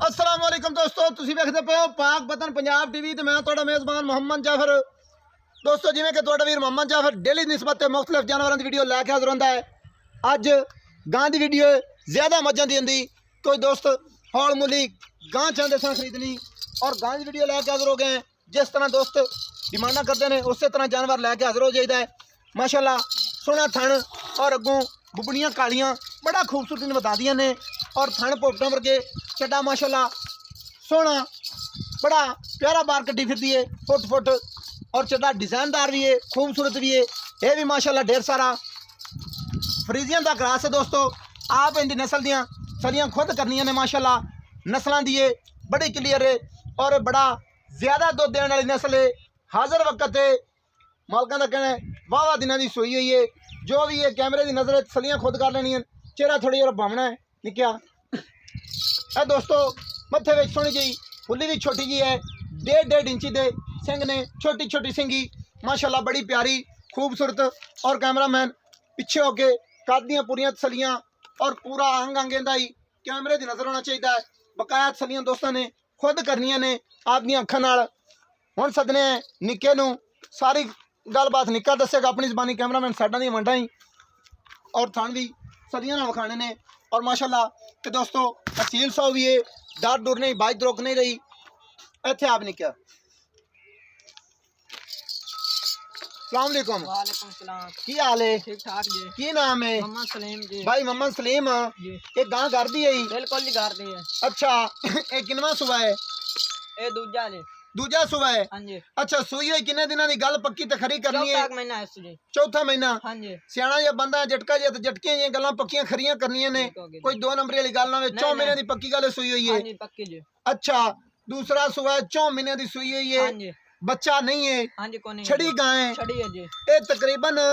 अस्सलाम वालेकुम दोस्तों, तुसीं वेखदे पे हो पाक वतन पंजाब टीवी ते मैं तुहाडा मेज़बान मोहम्मद जाफर। दोस्तों जिवें कि तुहाडा वीर मोहम्मद जाफर डेली निस्बत मुख्तलिफ जानवरों की वीडियो लैके हाज़र होंदा है। अज गां की वीडियो ज़्यादा मज्जां दी होंदी। कोई दोस्त हौल मुली गां चाहते सन खरीदनी और गां की वीडियो लैके हाज़र हो गए हैं। जिस तरह दोस्त डिमांडा करते हैं उस तरह जानवर लैके हाज़र हो जाइदा है। माशाल्लाह सोहना थण और अगों बुबड़ियाँ कालियाँ बड़ा खूबसूरती बता दियां ने और थण पोपटा वर्गे चड्डा माशाल्लाह सोहना बड़ा प्यारा बार कट्टी फिरती है फुट फुट और चड्डा डिजाइनदार भी है, खूबसूरत भी है। यह भी माशाल्लाह ढेर सारा फ्रीजियन का क्रास है। दोस्तों आप इनकी नस्ल दियाँ सलियाँ खुद करनिया ने माशाल्लाह नस्लों दी बड़ी क्लीयर है और बड़ा ज़्यादा दुध देने वाली नस्ल है। हाज़र वक्त है मालकों का कहना है वाह दिनों की सोई हुई है। जो भी है कैमरे की नज़र सलियाँ खुद कर लेनी चेहरा थोड़ी और भावना है निक्या है। दोस्तों मत्थे में सोहनी जी फुली भी छोटी जी है, 1.5 इंची के सिंह ने, छोटी छोटी सिंगी माशाल्लाह बड़ी प्यारी खूबसूरत। और कैमरामैन पिछे होके कादियाँ पूरियां तसलियाँ और पूरा अंग अंग इंदा ही कैमरे की नज़र होना चाहिए है। बकाया तसलियाँ दोस्तों ने खुद करनिया ने आपकी अखां नाल। हुण सदने निक्के नूं सारी गलबात निक्का दसेगा अपनी जबानी, कैमरामैन साइडां दी वंडां ही और थण भी सदियां नाल विखाने ने। और माशाल्लाह कि दोस्तों असील सौ भी है, डर डुर नहीं, बाइक रोक नहीं रही। इत्थे आप निक्का अस्सलाम वालेकुम। वालेकुम सलाम। की हाल है? ठीक ठाक जी। की नाम है? मोहम्मद सलीम जी। भाई मोहम्मद सलीम जी ये गां कर दी है? बिल्कुल जी कर दी है। अच्छा ये किनवा सुबह है? ये दूजा जी। दूजा सुबह है? हाँ जी। अच्छा सुई हुई किन्ने दिनों की गल पक्की ते खरी करनी है? चौथा महीना है इस जी। चौथा महीना। हाँ जी। सियाना या बंदा झटका जे झटकियां ये गल्लां पक्कियां खरियां करनियां ने, कोई 2 नंबरी वाली गल ना होवे। 4 महीने की पक्की गल सुई हुई हाँ है? जी पक्की जी। अच्छा दूसरा सुबह 4 महीने की सुई हुई है? हाँ जी। बच्चा नहीं है? हाँ जी कोनी छड़ी गां है? छड़ी है जी। ये तकरीबन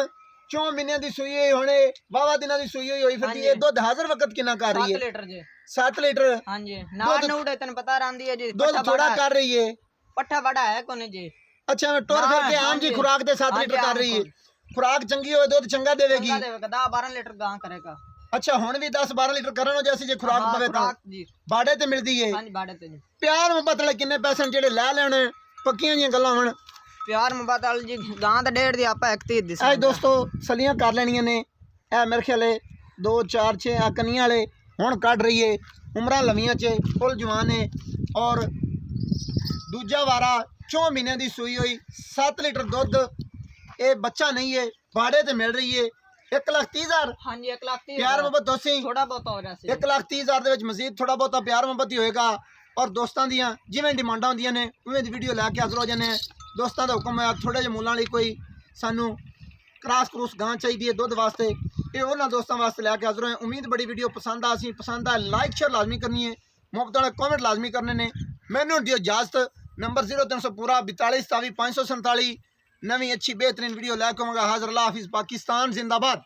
4 महीने की सुई हुई होने वावा दिनों की सुई हुई फिरती है। दुध हाजिर वक्त कितना कर रही 7 है? लीटर जी। 7 लीटर। हाँ जी नाड़ नूड़ तेन पता रही है जी। दूध थोड़ा कर रही है? पट्ठा बड़ा है कोनी जी। अच्छा टोर करके आम जी खुराक दे 7 लीटर कर रही है। खुराक चंगी हो दूध चंगा देवेगी? 10-12 लीटर गां करेगा। अच्छा हुण भी 10-12 लीटर करन जैसी जे खुराक पवे तां जी बाड़े ते मिलदी है? हाँ जी बाड़े ते जी। प्यार मुहब्बत वाले किन्ने पैसे जेड़े लै लेने पक्कियां जी गल्लां होण? प्यार मुहब्बत वाली जी गां ते 1.5 दी आपा 31 दी। ऐ दोस्तों सलियां कर लेनियां ने। ऐ मेरे ख्याल 2 4 6 आ कनियां वाले हुण कढ रही है। उमरां लवियां च फुल जवान है और दूजा वारा 4 महीने की सुई हुई 7 लीटर दुध। ये बच्चा नहीं है, भाड़े ते मिल रही है 1,30,000। हाँ जी 1,30,000 प्यार मुहब्बत दोस्ती थोड़ा बहुत हो रहा है। 1,30,000 ਦੇ ਵਿੱਚ ਮਜ਼ੀਦ ਥੋੜਾ ਬਹੁਤਾ ਪਿਆਰ ਮੁਹੱਬਤ ਹੀ ਹੋਏਗਾ। और दोस्तों ਦੀਆਂ ਜਿਵੇਂ ਡਿਮਾਂਡਾਂ ਹੁੰਦੀਆਂ ਨੇ ਉਵੇਂ ਦੀ ਵੀਡੀਓ ਲੈ ਕੇ ਹਾਜ਼ਰ ਹੋ ਜਾਂਦੇ ਆ। ਦੋਸਤਾਂ ਦਾ ਹੁਕਮ ਹੈ ਥੋੜੇ ਜਿਹੇ ਮੁੱਲਾਂ ਲਈ ਕੋਈ ਸਾਨੂੰ ਕ੍ਰਾਸ ਕਰੂਸ ਗਾਂ ਚਾਹੀਦੀ ਹੈ ਦੁੱਧ ਵਾਸਤੇ, ਇਹ ਉਹਨਾਂ ਦੋਸਤਾਂ ਵਾਸਤੇ ਲੈ ਕੇ ਹਾਜ਼ਰ ਹੋਏ। ਉਮੀਦ ਬੜੀ ਵੀਡੀਓ ਪਸੰਦ ਆ ਸੀ, ਪਸੰਦ ਆ ਲਾइक शेयर लाजमी करनी है, मुफ्त वाले कमेंट लाजमी करने ने। मैनू दियो इजाजत। नंबर 0300 पूरा 42 27 547 नवी अच्छी बेहतरीन वीडियो लैके आऊँगा। हाज़िर अल्लाह हाफिज़। पाकिस्तान जिंदाबाद।